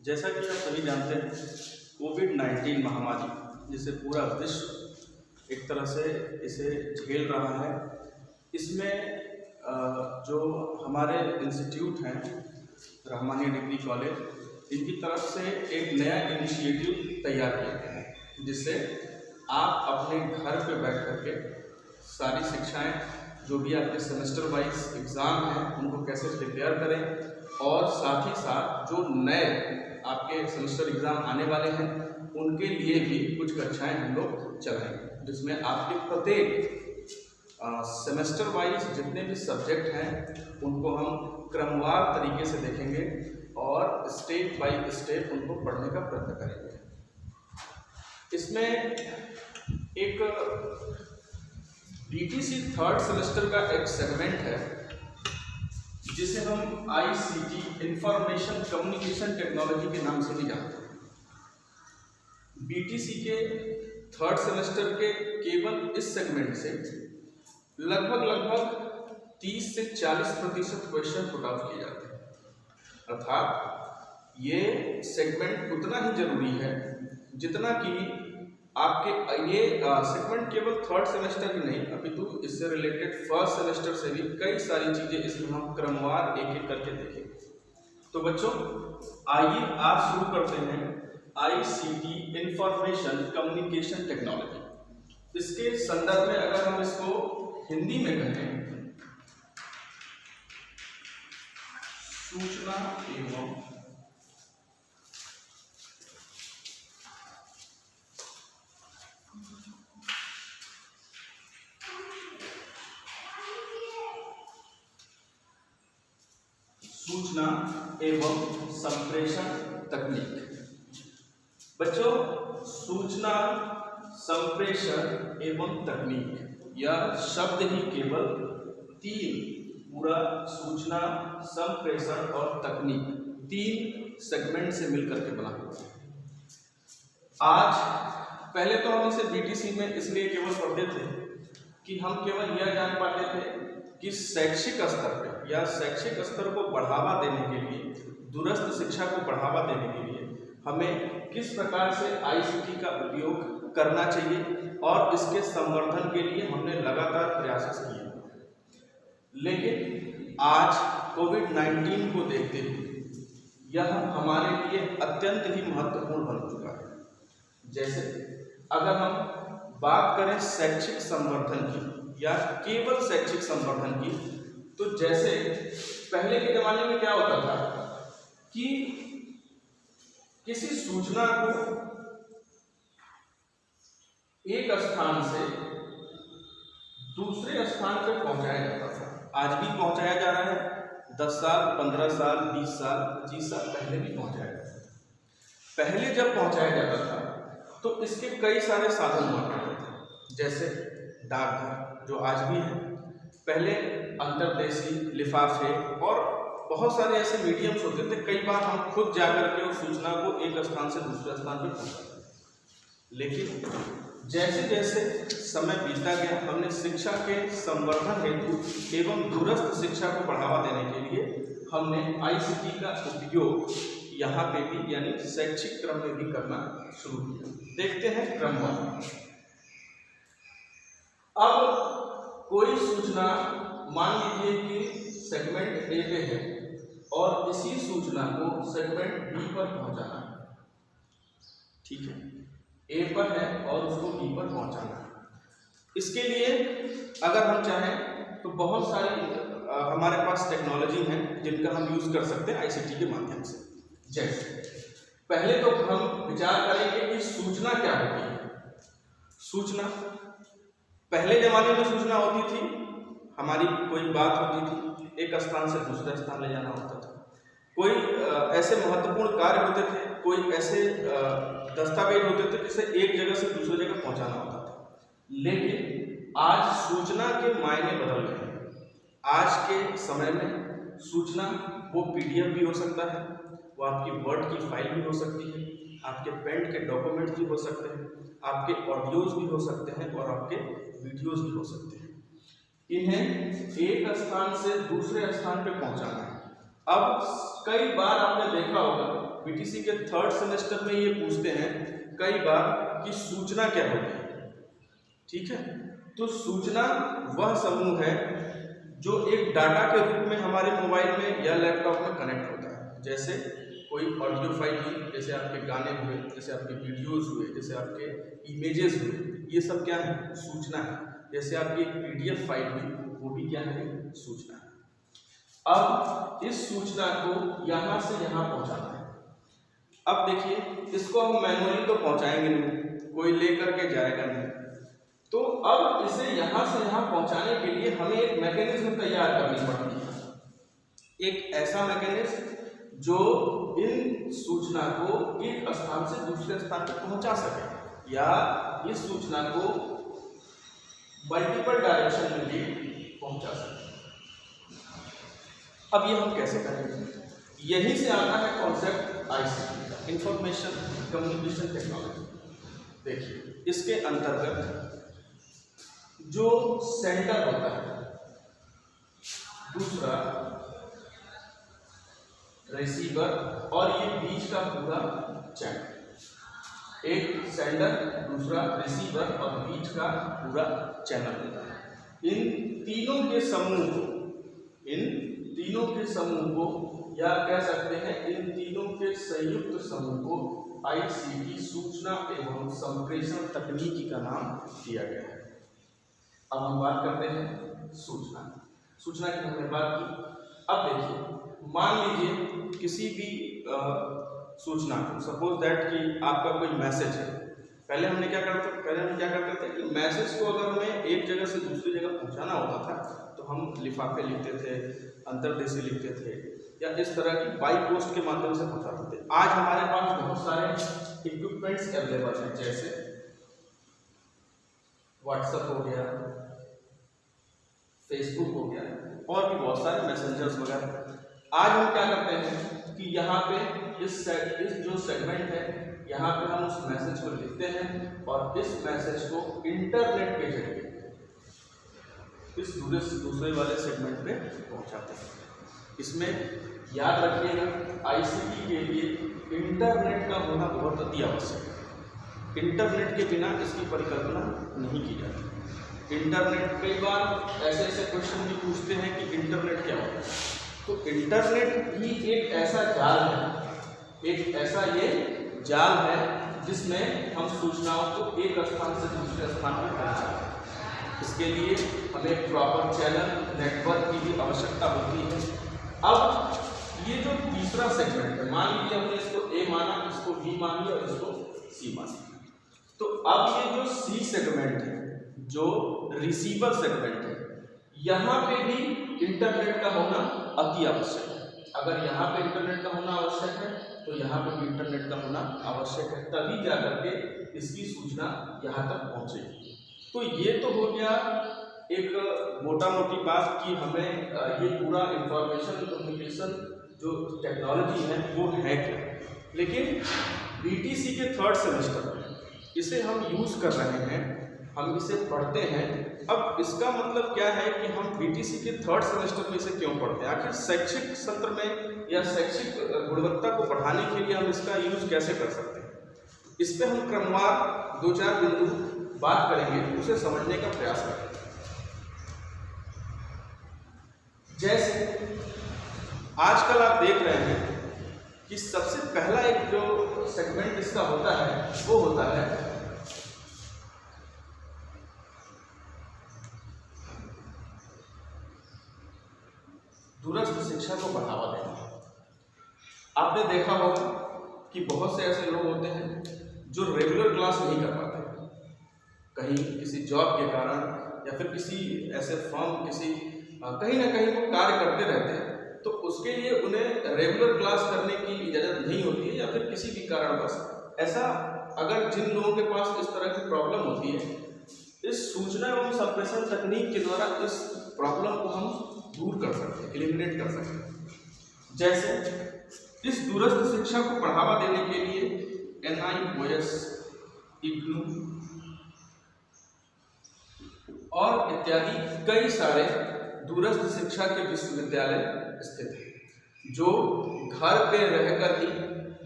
जैसा कि आप सभी जानते हैं, कोविड-19 महामारी जिसे पूरा विश्व एक तरह से इसे झेल रहा है। इसमें जो हमारे इंस्टीट्यूट हैं, रहमानिया डिग्री कॉलेज, इनकी तरफ से एक नया इनिशिएटिव तैयार किया गया है, जिससे आप अपने घर पे बैठ कर के सारी शिक्षाएं, जो भी आपके सेमेस्टर वाइज एग्ज़ाम हैं, उनको कैसे प्रिपेयर करें, और साथ ही साथ जो नए आपके सेमेस्टर एग्ज़ाम आने वाले हैं उनके लिए भी कुछ कक्षाएं हम लोग चलाएंगे, जिसमें आपके प्रत्येक सेमेस्टर वाइज जितने भी सब्जेक्ट हैं उनको हम क्रमवार तरीके से देखेंगे और स्टेप बाय स्टेप उनको पढ़ने का प्रयत्न करेंगे। इसमें एक बीटीसी थर्ड सेमेस्टर का एक सेगमेंट है जिसे हम आईसीटी इंफॉर्मेशन कम्युनिकेशन टेक्नोलॉजी के नाम से भी जानते हैं। बीटीसी के थर्ड सेमेस्टर के केवल इस सेगमेंट से लगभग 30 से 40% क्वेश्चन पुट आउट किए जाते हैं। अर्थात ये सेगमेंट उतना ही जरूरी है जितना कि आपके ये सेगमेंट केवल थर्ड सेमेस्टर ही नहीं, अपितु इससे रिलेटेड फर्स्ट सेमेस्टर से भी कई सारी चीज़ें इसमें हम क्रमवार एक एक करके देखेंगे। तो बच्चों, आइए आज शुरू करते हैं आईसीटी इंफॉर्मेशन कम्युनिकेशन टेक्नोलॉजी। इसके संदर्भ में अगर हम इसको हिंदी में कहें, सूचना एवं संप्रेषण तकनीक। बच्चों, सूचना संप्रेषण एवं तकनीक यह शब्द ही केवल पूरा सूचना संप्रेषण और तकनीक 3 सेगमेंट से मिलकर के बना हुआ है। आज पहले तो हम इसे बीटीसी में इसलिए केवल पढ़ते थे कि हम केवल यह जान पाते थे कि शैक्षिक स्तर पे या शैक्षिक स्तर को बढ़ावा देने के लिए, दूरस्थ शिक्षा को बढ़ावा देने के लिए हमें किस प्रकार से आईसीटी का उपयोग करना चाहिए और इसके संवर्धन के लिए हमने लगातार प्रयास किए। लेकिन आज कोविड-19 को देखते हुए यह हमारे लिए अत्यंत ही महत्वपूर्ण बन चुका है। जैसे अगर हम बात करें शैक्षिक संवर्धन की या केवल शैक्षिक संवर्धन की, तो जैसे पहले के ज़माने में क्या होता था कि किसी सूचना को एक स्थान से दूसरे स्थान पर पहुंचाया जाता था। आज भी पहुंचाया जा रहा है। 10 साल, 15 साल, 20 साल, 25 साल पहले भी पहुंचाया जाता था। पहले जब पहुंचाया जाता था तो इसके कई सारे साधन हुआ करते थे, जैसे डाकघर जो आज भी है, पहले अंतर्देशीय लिफाफे और बहुत सारे ऐसे मीडियम्स होते थे। कई बार हम खुद जाकर के उस सूचना को एक स्थान से दूसरे स्थान पर पहुंचाते थे। लेकिन जैसे जैसे समय बीतता गया, हमने शिक्षा के संवर्धन हेतु एवं दूरस्थ शिक्षा को बढ़ावा देने के लिए हमने आईसीटी का उपयोग यहाँ पे भी यानी शैक्षिक क्रम में भी करना शुरू किया। देखते हैं क्रमवार। अब कोई सूचना मान लीजिए कि सेगमेंट ए पे है और इसी सूचना को सेगमेंट बी पर पहुंचाना है। ठीक है, ए पर है और उसको बी पर पहुंचाना है। इसके लिए अगर हम चाहें तो बहुत सारी हमारे पास टेक्नोलॉजी है जिनका हम यूज कर सकते हैं आईसीटी के माध्यम से। जैसे पहले तो हम विचार करेंगे कि सूचना क्या होती है। सूचना, पहले जमाने में सूचना होती थी, हमारी कोई बात होती थी, एक स्थान से दूसरे स्थान ले जाना होता था। कोई ऐसे महत्वपूर्ण कार्य होते थे, कोई ऐसे दस्तावेज होते थे जिसे एक जगह से दूसरी जगह पहुंचाना होता था। लेकिन आज सूचना के मायने बदल गए हैं। आज के समय में सूचना वो पीडीएफ भी हो सकता है, वो आपकी वर्ड की फाइल भी हो सकती है, आपके पेन के डॉक्यूमेंट्स भी हो सकते हैं, आपके ऑडियोज भी हो सकते हैं और आपके वीडियोज भी हो सकते हैं। इन्हें एक स्थान से दूसरे स्थान पे पहुंचाना है। अब कई बार आपने देखा होगा बीटीसी के थर्ड सेमेस्टर में ये पूछते हैं कई बार कि सूचना क्या होती है। ठीक है, तो सूचना वह समूह है जो एक डाटा के रूप में हमारे मोबाइल में या लैपटॉप में कनेक्ट होता है। जैसे कोई ऑडियो फाइल हुई, जैसे आपके गाने हुए, जैसे आपके वीडियोस हुए, जैसे आपके इमेजेस हुए, ये सब क्या है? सूचना है। जैसे आपकी एक पीडीएफ फाइल हुई, वो भी क्या है? सूचना है। अब इस सूचना को यहाँ से यहाँ पहुँचाना है। अब देखिए, इसको हम मैनुअली तो पहुँचाएंगे नहीं, कोई लेकर के जाएगा नहीं, तो अब इसे यहाँ से यहाँ पहुँचाने के लिए हमें एक मैकेनिज्म तैयार करनी पड़ती है। एक ऐसा मैकेनिज्म जो इन सूचना को एक स्थान से दूसरे स्थान तक पहुँचा सके, या इस सूचना को मल्टीपल डायरेक्शन में भी पहुँचा सके। अब ये हम कैसे करेंगे? यहीं से आता है कॉन्सेप्ट आईसीटी का, इंफॉर्मेशन कम्युनिकेशन टेक्नोलॉजी। देखिए, इसके अंतर्गत जो सेंटर होता है, दूसरा रिसीवर, और ये बीच का पूरा चैनल, एक सेंडर, दूसरा रिसीवर और बीच का पूरा चैनल होता है। इन तीनों के समूह को या कह सकते हैं इन तीनों के संयुक्त समूह को आईसीटी सूचना एवं संप्रेषण तकनीकी का नाम दिया गया है। अब हम बात करते हैं सूचना की हमने बात की। अब देखिए, मान लीजिए किसी भी सूचना को, सपोज दैट कि आपका कोई मैसेज है। पहले हम क्या करते थे कि मैसेज को अगर हमें एक जगह से दूसरी जगह पहुंचाना होता था तो हम लिफाफे लिखते थे, अंतर्देशीय लिखते थे, या इस तरह की बाई पोस्ट के माध्यम से पहुंचाते थे। आज हमारे पास बहुत सारे इक्विपमेंट्स अवेलेबल हैं, जैसे व्हाट्सएप हो गया, फेसबुक हो गया, और भी बहुत सारे मैसेंजर्स वगैरह। आज हम क्या करते हैं कि यहाँ पे इस जो सेगमेंट है, यहाँ पे हम उस मैसेज को लिखते हैं और इस मैसेज को इंटरनेट के जरिए इस दूसरे वाले सेगमेंट पे पहुँचाते हैं। इसमें याद रखिएगा, आईसीटी के लिए इंटरनेट का होना बहुत अति आवश्यक है। इंटरनेट के बिना इसकी परिकल्पना नहीं की जाती। इंटरनेट, कई बार ऐसे क्वेश्चन भी पूछते हैं कि इंटरनेट क्या होता है। तो इंटरनेट भी एक ऐसा जाल है, एक ऐसा ये जाल है जिसमें हम सूचनाओं को एक स्थान से दूसरे स्थान पर पहुँचाते हैं। इसके लिए हमें प्रॉपर चैनल नेटवर्क की भी आवश्यकता होती है। अब ये जो तीसरा सेगमेंट है, मान लीजिए हमने इसको ए माना, इसको बी मान लिया और इसको सी मान लिया, तो अब ये जो सी सेगमेंट है, जो रिसीवर सेगमेंट है, यहाँ पे भी इंटरनेट का होना अति आवश्यक है। अगर यहाँ पे इंटरनेट का होना आवश्यक है तो यहाँ पे भी इंटरनेट का होना आवश्यक है, तभी जाकर के इसकी सूचना यहाँ तक पहुँचेगी। तो ये तो हो गया एक मोटा मोटी बात कि हमें ये पूरा इंफॉर्मेशन कम्युनिकेशन जो टेक्नोलॉजी है वो है क्या। लेकिन बीटीसी के थर्ड सेमेस्टर में इसे हम यूज़ कर रहे हैं, हम इसे पढ़ते हैं। अब इसका मतलब क्या है कि हम बीटीसी के थर्ड सेमेस्टर में इसे क्यों पढ़ते हैं? आखिर शैक्षिक सत्र में या शैक्षिक गुणवत्ता को बढ़ाने के लिए हम इसका यूज कैसे कर सकते हैं? इस पर हम क्रमवार 2-4 बिंदु बात करेंगे, उसे समझने का प्रयास करेंगे। जैसे आजकल आप देख रहे हैं कि सबसे पहला एक जो सेगमेंट इसका होता है वो होता है दूरस्थ शिक्षा को बढ़ावा देना। आपने देखा होगा कि बहुत से ऐसे लोग होते हैं जो रेगुलर क्लास नहीं कर पाते, कहीं किसी जॉब के कारण या फिर किसी ऐसे फर्म कहीं ना कहीं वो कार्य करते रहते हैं, तो उसके लिए उन्हें रेगुलर क्लास करने की इजाज़त नहीं होती है, या फिर किसी भी कारणवश ऐसा अगर जिन लोगों के पास इस तरह की प्रॉब्लम होती है, इस सूचना एवं संप्रेषण तकनीक के द्वारा इस प्रॉब्लम को हम दूर कर सकते हैं, एलिमिनेट कर सकते हैं। जैसे इस दूरस्थ शिक्षा को बढ़ावा देने के लिए NIOS, IGNOU और इत्यादि कई सारे दूरस्थ शिक्षा के विश्वविद्यालय स्थित हैं, जो घर पे रहकर ही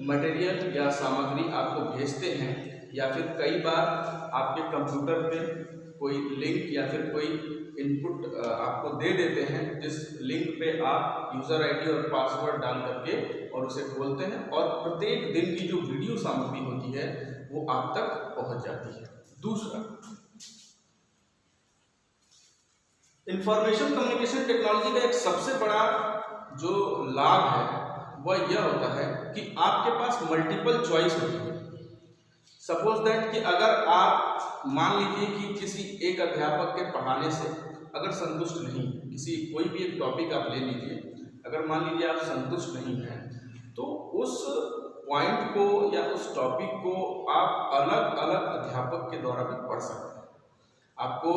मटेरियल या सामग्री आपको भेजते हैं, या फिर कई बार आपके कंप्यूटर पे कोई लिंक या फिर कोई इनपुट आपको दे देते हैं, जिस लिंक पे आप यूज़र आईडी और पासवर्ड डाल करके और उसे खोलते हैं, और प्रत्येक दिन की जो वीडियो सामग्री होती है वो आप तक पहुंच जाती है। दूसरा, इंफॉर्मेशन कम्युनिकेशन टेक्नोलॉजी का एक सबसे बड़ा जो लाभ है वह यह होता है कि आपके पास मल्टीपल चॉइस होती है। सपोज दैट कि अगर आप मान लीजिए कि किसी एक अध्यापक के पढ़ाने से अगर संतुष्ट नहीं, किसी कोई भी एक टॉपिक आप ले लीजिए, अगर मान लीजिए आप संतुष्ट नहीं हैं, तो उस पॉइंट को या उस टॉपिक को आप अलग अलग अध्यापक के द्वारा भी पढ़ सकते हैं। आपको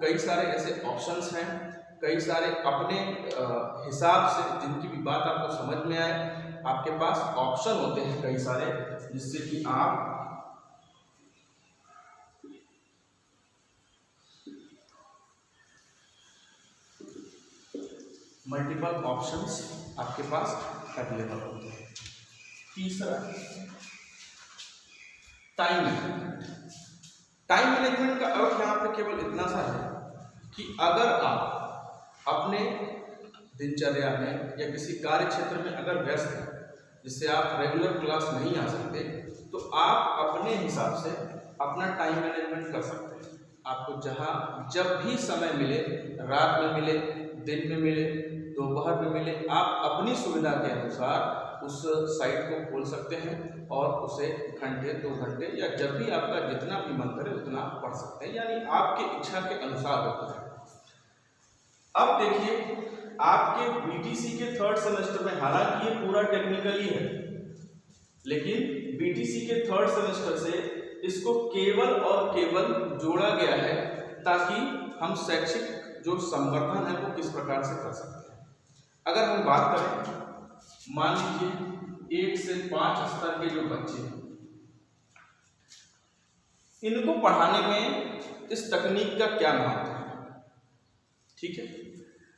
कई सारे ऐसे ऑप्शंस हैं, कई सारे अपने हिसाब से जिनकी भी बात आपको समझ में आए, आपके पास ऑप्शन होते हैं कई सारे, जिससे कि आप मल्टीपल ऑप्शंस आपके पास अवेलेबल होते हैं। तीसरा, टाइम मैनेजमेंट। टाइम मैनेजमेंट का अर्थ यहाँ पे केवल इतना सा है कि अगर आप अपने दिनचर्या में या किसी कार्य क्षेत्र में अगर व्यस्त हैं, जिससे आप रेगुलर क्लास नहीं आ सकते, तो आप अपने हिसाब से अपना टाइम मैनेजमेंट कर सकते हैं। आपको जहाँ जब भी समय मिले, रात में मिले, दिन में मिले, दोपहर में मिले, आप अपनी सुविधा के अनुसार उस साइट को खोल सकते हैं और उसे घंटे 2 घंटे या जब भी आपका जितना भी मन करे उतना पढ़ सकते हैं, यानी आपकी इच्छा के अनुसार होता है। अब देखिए, आपके बीटीसी के 3rd सेमेस्टर में, हालांकि ये पूरा टेक्निकली है, लेकिन बीटीसी के 3rd सेमेस्टर से इसको केवल और केवल जोड़ा गया है ताकि हम शैक्षिक जो संवर्धन है वो किस प्रकार से कर सकते हैं। अगर हम बात करें, मान लीजिए 1 से 5 स्तर के जो बच्चे हैं, इनको पढ़ाने में इस तकनीक का क्या महत्व है, ठीक है।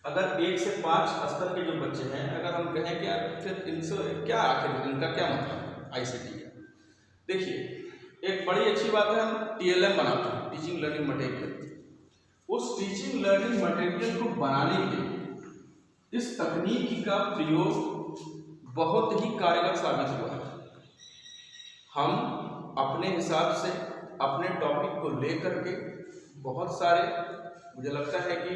अगर 1 से 5 स्तर के जो बच्चे हैं, अगर हम कहें कि यार फिर इनसे क्या, आखिर इनका क्या मतलब है आईसीटी का, देखिए एक बड़ी अच्छी बात है, हम टीएलएम बनाते हैं, टीचिंग लर्निंग मटेरियल। उस टीचिंग लर्निंग मटेरियल को बनाने के लिए इस तकनीक का प्रयोग बहुत ही कारगर साबित हुआ है। हम अपने हिसाब से अपने टॉपिक को लेकर के बहुत सारे, मुझे लगता है कि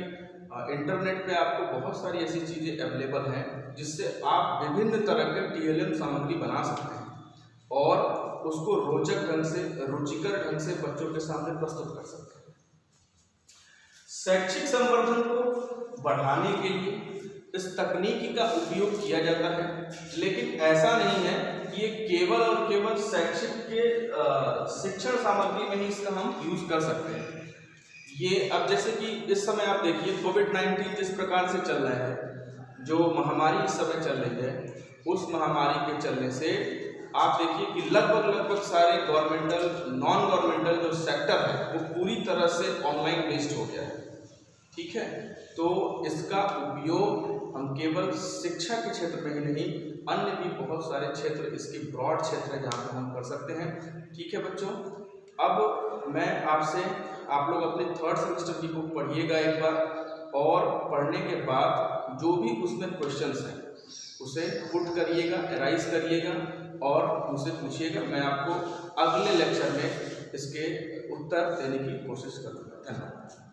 इंटरनेट पे आपको बहुत सारी ऐसी चीज़ें अवेलेबल हैं जिससे आप विभिन्न तरह के टीएलएम सामग्री बना सकते हैं और उसको रोचक ढंग से, रुचिकर ढंग से बच्चों के सामने प्रस्तुत कर सकते हैं। शैक्षिक संवर्धन को बढ़ाने के लिए इस तकनीकी का उपयोग किया जाता है, लेकिन ऐसा नहीं है कि ये केवल और केवल शैक्षिक के शिक्षण सामग्री में ही इसका हम यूज कर सकते हैं। ये अब जैसे कि इस समय आप देखिए कोविड-19 जिस प्रकार से चल रहा है, जो महामारी इस समय चल रही है, उस महामारी के चलने से आप देखिए कि लगभग सारे गवर्नमेंटल, नॉन गवर्नमेंटल जो सेक्टर है वो पूरी तरह से ऑनलाइन बेस्ड हो गया है, ठीक है। तो इसका उपयोग हम केवल शिक्षा के क्षेत्र में ही नहीं, अन्य भी बहुत सारे क्षेत्र, इसके ब्रॉड क्षेत्र है जहाँ पे हम कर सकते हैं, ठीक है बच्चों। अब मैं आपसे, आप लोग अपने 3rd सेमेस्टर की बुक पढ़िएगा एक बार, और पढ़ने के बाद जो भी उसमें क्वेश्चंस हैं उसे पुट करिएगा, एराइज करिएगा और मुझसे पूछिएगा। मैं आपको अगले लेक्चर में इसके उत्तर देने की कोशिश करूँगा। धन्यवाद।